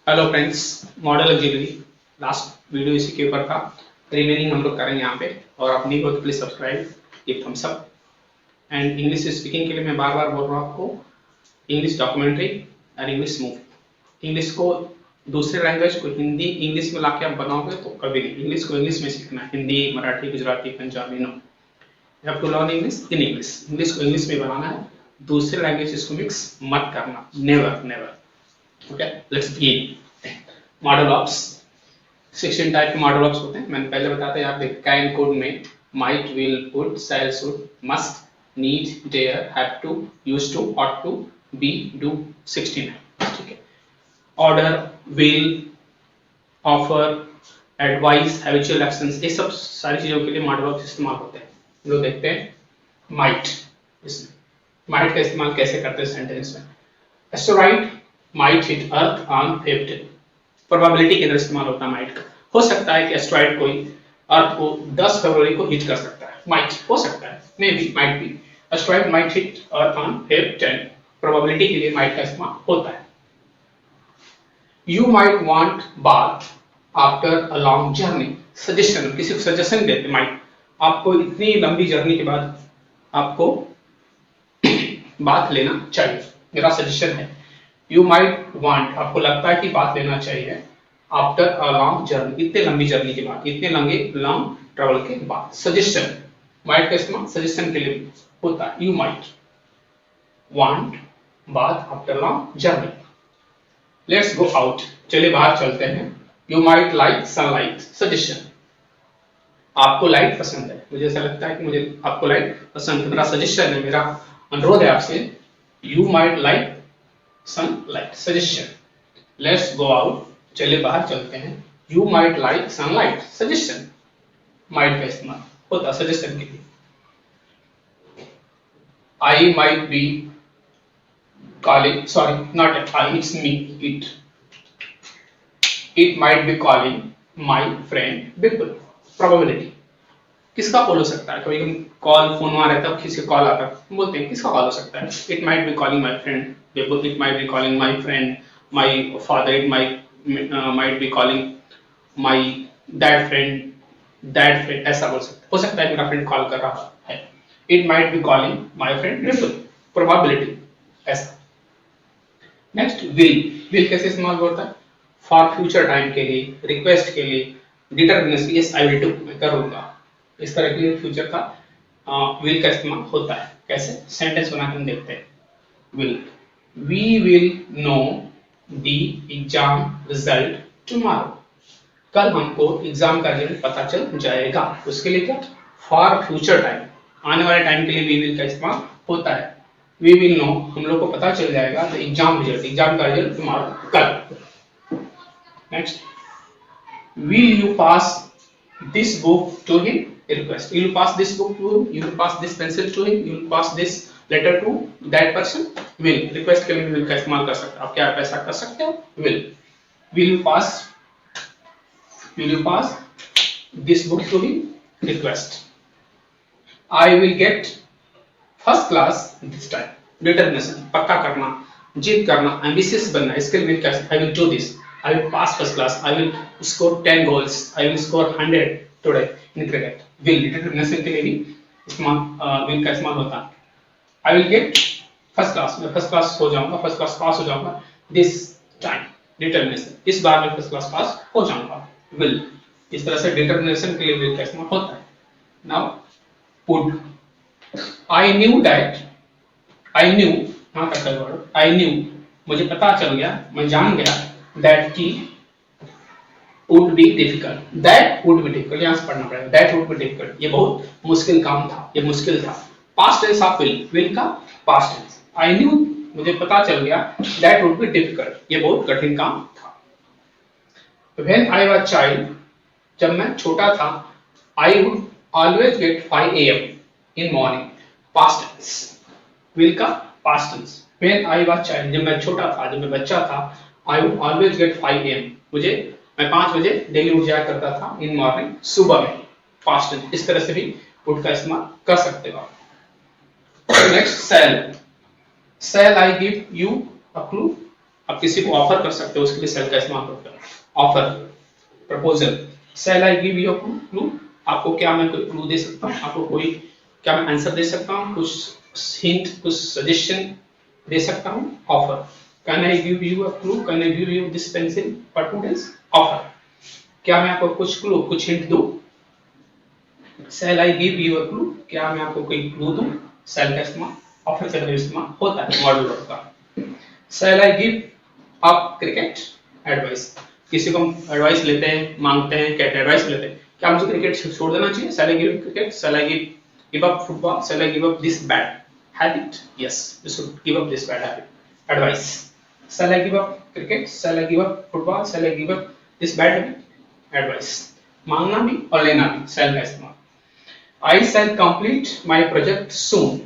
Hello friends, model auxiliary last video इसी के ऊपर था। रिमेनिंग हम लोग करेंगे यहाँ पे, और आप नहीं हो तो please subscribe, give Thums up. And English speaking के लिए मैं बार बार बोल रहा हूँ आपको, इंग्लिश डॉक्यूमेंट्री और इंग्लिश मूवी। इंग्लिश को दूसरे लैंग्वेज को हिंदी इंग्लिश में लाके आप बनाओगे तो कभी नहीं। इंग्लिश को इंग्लिश में सीखना है, Hindi Marathi Gujarati Punjabi no, you have to learn English in English. English को इंग्लिश में बनाना है, दूसरे लैंग्वेज को मिक्स मत करना, never never. Okay, let's begin. Modal ऑप्स 16 टाइप के मॉडल ऑप्स होते हैं। मैंने पहले बताया था यहाँ पे कैन कोड में might will would shall should must need dare have to use to ought to be do 16 है। ठीक है, order will offer advice habitual actions, ये सब सारी चीजों के लिए मॉडल ऑप्स इस्तेमाल होते हैं। हम लोग देखते हैं माइट, इसमें माइट का इस्तेमाल कैसे करते हैं सेंटेंस में। Asteroid might hit earth on 15, probability के अंदर इस्तेमाल होता है माइट का। हो सकता है कि एस्टेरॉइड कोई अर्थ को 10 फरवरी को हिट कर सकता है, माइट हो सकता है, may be might be asteroid might hit earth on 15, probability के लिए माइट का इस्तेमाल होता है। You might want bath after a long journey, suggestion, किसी को सजेशन देते माइट, आपको इतनी लंबी जर्नी के बाद आपको बाथ लेना चाहिए, मेरा सजेशन है। यू माइट वांट, आपको लगता है कि बात लेना चाहिए आफ्टर अ लॉन्ग जर्नी, इतने लंबी जर्नी के बाद, इतने लॉन्ग ट्रेवल के बाद। सजेशन, माइट का इस्तेमाल सजेशन के लिए होता है। यू माइट वांट बात after long journey. Let's go out, चलिए बाहर चलते हैं। You might like sunlight, suggestion, आपको लाइट पसंद है, मुझे ऐसा लगता है कि मुझे आपको लाइट पसंद है, मेरा सजेशन है, मेरा अनुरोध है आपसे। You might like sunlight, suggestion. Let's go out, चलिए बाहर चलते हैं। You might like sunlight, suggestion, might का इस्तेमाल होता है सजेशन के लिए। I might be calling, sorry not I, it's me, it might be calling my friend Bipul, probability किसका कॉल हो सकता है। कभी कॉल फोन वहां रहता है, किसी का कॉल आता है, बोलते हैं किसका कॉल हो सकता है। It might be calling my friend Bipul, it might be calling my friend my father, it might be calling my that friend, ऐसा हो सकता है मेरा फ्रेंड कॉल कर रहा है। It might be calling my friend Bipul, probability ऐसा। नेक्स्ट विल कैसे इस्तेमाल होता है, फॉर फ्यूचर टाइम के लिए, रिक्वेस्ट के लिए, determination, yes I will do, मैं करूंगा, इस तरह के लिए फ्यूचर का विल का इस्तेमाल होता है। कैसे, सेंटेंस बना के हम देखते हैं। Will, we will know the exam result tomorrow, कल हमको एग्जाम का रिजल्ट पता चल जाएगा। उसके लिए क्या, फॉर फ्यूचर टाइम, आने वाले टाइम के लिए वी विल का इस्तेमाल होता है। वी विल नो, हम लोग को पता चल जाएगा, तो एग्जाम रिजल्ट, एग्जाम का रिजल्ट टुमारो, कल। Next, will you pass this book to him, request, you will pass this book to him, you will pass this pencil to him, you will pass this letter to that person। will, request के लिए will का इस्तेमाल कर सकते हो आप, क्या आप ऐसा कर सकते हो। will you pass this book to him, request। I will get first class this time, determination, पक्का करना, जिद करना, ambitious बनना, इसके लिए क्या, I will do this, I will pass first class, I will score 10 goals, I will score 100 today in cricket। will, determination के लिए भी इस्तेमाल will का इस्तेमाल होता है। I will get first class, मैं first class हो जाऊंगा, first class पास हो जाऊंगा, this time, determination, इस बार मैं first class पास हो जाऊंगा, will। इस तरह से determination के लिए will का इस्तेमाल होता है। Now would, I knew that, I knew, हाँ करता है वर्ड, I knew, मुझे पता चल गया, मैं जान गया, that की would be difficult, that would be difficult, यहाँ से पढ़ना पड़ेगा, that would be difficult, ये बहुत मुश्किल काम था, ये मुश्किल था। past tense ऑफ will का past tense, I knew, मुझे पता चल गया, that would be difficult, ये बहुत कठिन काम था। when I was child, जब मैं छोटा था, I would always get 5 AM in morning, past tense, will का past tense। when I was child, जब मैं छोटा था, जब मैं बच्चा था, I would always get 5 AM, मुझे, मैं 5 बजे डेली उठ जाया करता था, इन मॉर्निंग, सुबह में, पास्ट टेंस। इस तरह से भी would का इस्तेमाल कर सकते हो आप। Next, shall, shall I give you a clue, आप किसी को ऑफर कर सकते हो, उसके लिए सेल का इस्तेमाल करते हो। Offer, proposal. Shall I give you clue, आपको क्या मैं कोई क्लू दे सकता हूँ, आपको कोई क्या मैं आंसर दे सकता हूँ, कुछ हिंट, कुछ सजेशन दे सकता हूँ। Offer, can I give you a clue, can I give you this pencil for 2 days। Offer, क्या मैं आपको कुछ क्लू, कुछ हिंट दूं। Shall I give you a clue, क्या मैं आपको कोई क्लू दूं। सेल का इस्तेमाल ऑफर का इस्तेमाल होता है मॉडल वर्ब का। Shall I give up cricket advice, किसी को हम एडवाइस लेते हैं, मांगते हैं, कहते हैं एडवाइस लेते हैं, क्या मुझे क्रिकेट छोड़ देना चाहिए। Shall I give cricket, shall I give up football, shall I give up this bad habit. Yes, you should give up this bad habit. Advice, shall I give up cricket, shall I give up football, shall I give up this bad habit. Advice, मांगना भी और लेना भी, shall का इस्तेमाल। I shall complete my project soon,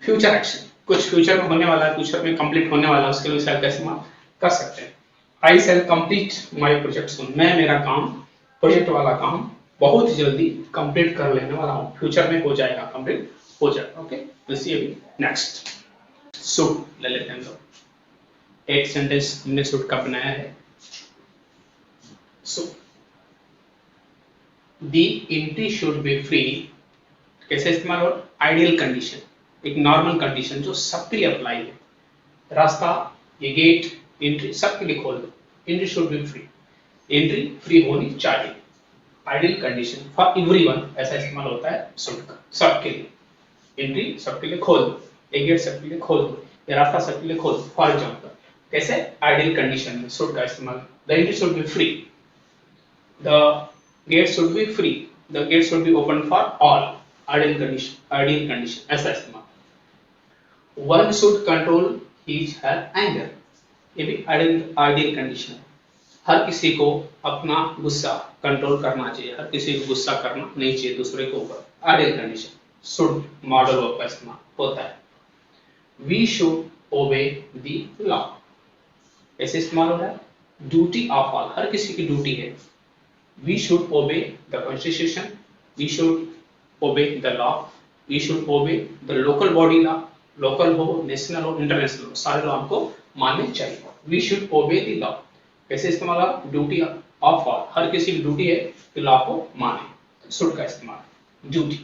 future action, कुछ future में होने वाला है, फ्यूचर में कंप्लीट होने वाला है, उसके लिए शैल का इस्तेमाल कर सकते हैं। आई शैल कंप्लीट माय प्रोजेक्ट सून, मैं मेरा काम, प्रोजेक्ट वाला काम बहुत जल्दी कंप्लीट कर लेने वाला हूं, फ्यूचर में हो जाएगा, कंप्लीट हो जाएगा। ओके, लेट्स सी अभी नेक्स्ट। शुड ले लेते हैं तो एक सेंटेंस हमने शुड का बनाया है। So the entry should be free, कैसे इस्तेमाल हो, आइडियल कंडीशन, एक नॉर्मल कंडीशन जो सबके लिए अप्लाई है। रास्ता, ये गेट, एंट्री सबके लिए खोल दो, entry should be free, entry free होनी चाहिए। आइडियल कंडीशन फॉर एवरीवन, ऐसा इस्तेमाल होता है शुड का, सबके लिए। एंट्री सबके लिए खोल दो, ये गेट सबके लिए खोल दो, ये रास्ता सबके लिए खोल दो। फॉर एग्जाम्पल, कैसे आइडियल कंडीशन में शुड का इस्तेमाल, the entry should be free, the gate should be free, the gate should be open for all. Ideal condition ऐसा इस्तेमाल। One should control his her anger, ये भी आइडियल कंडीशन है। हर किसी को अपना गुस्सा कंट्रोल करना चाहिए, हर किसी को गुस्सा करना नहीं चाहिए दूसरे के ऊपर, ideal condition. Should modal verb का इस्तेमाल होता है। We should obey the law, ऐसे इस्तेमाल हो रहा है। ड्यूटी ऑफ ऑल, हर किसी की ड्यूटी है। We should obey the constitution, we should obey the law, we should obey the local body law, local हो, नेशनल हो, इंटरनेशनल हो, सारे लॉ हमको मानने चाहिए। we should obey the law, कैसे इस्तेमाल है, ड्यूटी ऑफ ऑल, हर किसी की ड्यूटी है कि लॉ को माने, शुड का इस्तेमाल, duty.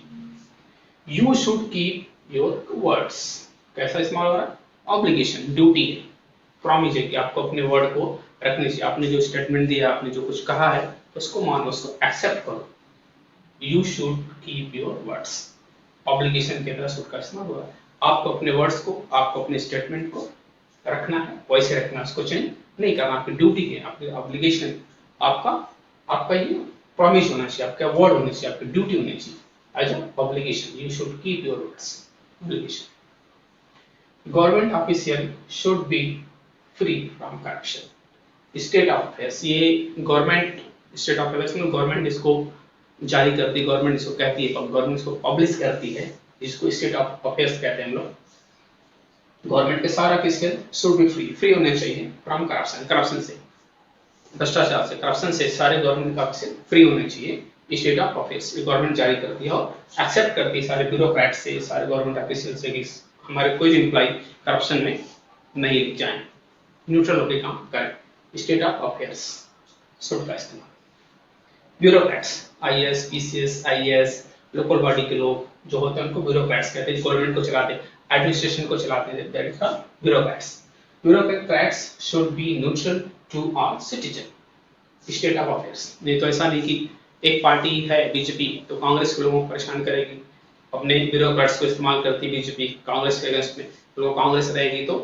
you should keep your words, कैसा इस्तेमाल हो रहा है, ऑब्लिगेशन, ड्यूटी है, प्रॉमिस है कि आपको अपने वर्ड को रखने चाहिए, आपने जो स्टेटमेंट दिया, आपने जो कुछ कहा है उसको मानो, उसको एक्सेप्ट करो। You should keep your words, obligation के तरह शुड का इस्तेमाल हुआ है। आपको अपने वर्ड्स को, आपको अपने स्टेटमेंट को रखना है, वैसे रखना है, उसको चेंज नहीं करना, आपकी ड्यूटी है, आपकी ऑब्लिगेशन, आपका ये प्रॉमिस होना चाहिए, आपका वर्ड होना चाहिए, आपकी ड्यूटी होनी चाहिए as obligation. You should keep your words, obligation. Government official should be free from corruption, state of affairs, ये गवर्नमेंट, स्टेट ऑफ अफेयर्स में गवर्नमेंट इसको जारी करती है, गवर्नमेंट इसको कहती है, गवर्नमेंट इसको पब्लिश करती है, इसको स्टेट ऑफ अफेयर्स कहते हैं हम लोग। गवर्नमेंट के सारा official should be free, free होने चाहिए फ्रॉम करप्शन, करप्शन से, भ्रष्टाचार से, करप्शन से सारे गवर्नमेंट का ऑफिशियल फ्री होने चाहिए। स्टेट ऑफ अफेयर्स गवर्नमेंट जारी करती है और एक्सेप्ट करती है सारे ब्यूरोक्रेट से, सारे गवर्नमेंट ऑफिशियल से कि हमारे कोई भी एम्प्लॉय करप्शन में नहीं जाए, न्यूट्रल होकर काम करें। स्टेट ऑफ अफेयर्स शुड का इस्तेमाल। Bureaucrats, IAS, PCS, IAS, local body के लोग जो होते हैं उनको ब्यूरोक्रेट्स कहते हैं, गवर्नमेंट को चलाते हैं, एडमिनिस्ट्रेशन को चलाते हैं, that is the bureaucrats. Bureaucrats should be neutral to all citizen. State of affairs, नहीं तो ऐसा नहीं कि एक पार्टी है बीजेपी तो कांग्रेस के लोगों को परेशान करेगी, अपने ब्यूरोक्रेट्स को इस्तेमाल करती है बीजेपी कांग्रेस के अगेंस्ट में, तो कांग्रेस रहेगी तो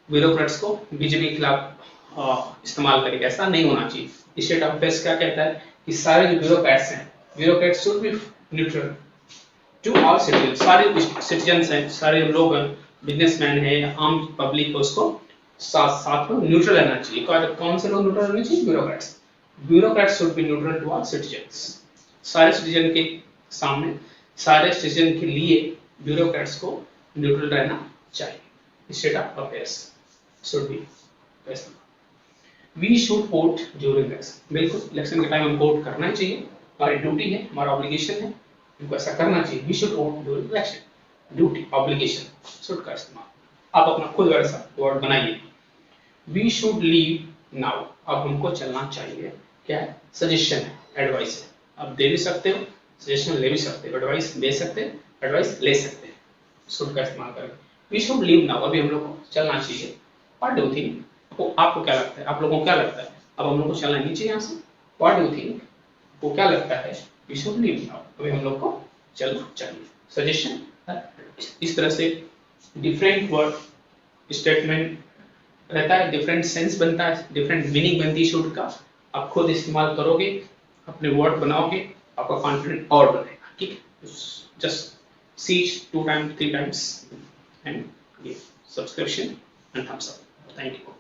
ब्यूरोक्रेट्स को बीजेपी के खिलाफ इस्तेमाल करेगी, ऐसा नहीं होना चाहिए। स्टेट ऑफ अफेयर्स क्या कहता है कि सारे जो ब्यूरोक्रेट्स हैं, bureaucrats should be neutral to all citizen, सारे सिटीजन्स हैं, सारे लोग हैं, बिजनेसमैन है, आम पब्लिक है, उसको साथ में न्यूट्रल रहना चाहिए। कौन से लोग न्यूट्रल रहने चाहिए, bureaucrats. Bureaucrats should be neutral to all citizens, सारे सिटीजन के सामने, सारे सिटीजन के लिए ब्यूरोक्रेट्स को न्यूट्रल रहना चाहिए। State of affairs should be. We should vote during election, बिल्कुल इलेक्शन के टाइम हम वोट करना ही चाहिए, हमारी ड्यूटी है, हमारा ऑब्लिगेशन है, हमको ऐसा करना चाहिए। We should vote during election, duty, obligation, should का इस्तेमाल। आप अपना खुद वैसा वर्ड बनाइए। वी शुड लीव नाउ, अब हमको चलना चाहिए। क्या है? सजेशन है, एडवाइस है। आप दे भी सकते हो, सजेशन ले भी सकते हो, एडवाइस दे सकते हैं, एडवाइस ले सकते हैं, शुड का इस्तेमाल करके। वी शुड लीव नाउ, अभी हम लोग को चलना चाहिए। व्हाट डू थिंक, आपको क्या लगता है, आप लोगों को क्या लगता है, अब हम लोग को चलना नहीं चाहिए यहाँ से? व्हाट डू थिंक, वो क्या लगता है? वी शुड लीव नाउ, अभी हम लोग को चलना चाहिए। सजेशन, इस तरह से डिफरेंट वर्ड स्टेटमेंट रहता है, डिफरेंट सेंस बनता है, डिफरेंट मीनिंग बनती है शुड का। आप खुद इस्तेमाल करोगे, अपने वर्ड बनाओगे, आपका कॉन्फिडेंट और बढ़ेगा। ठीक है, just see 2 times 3 times and give subscription and thumbs up. Thank you.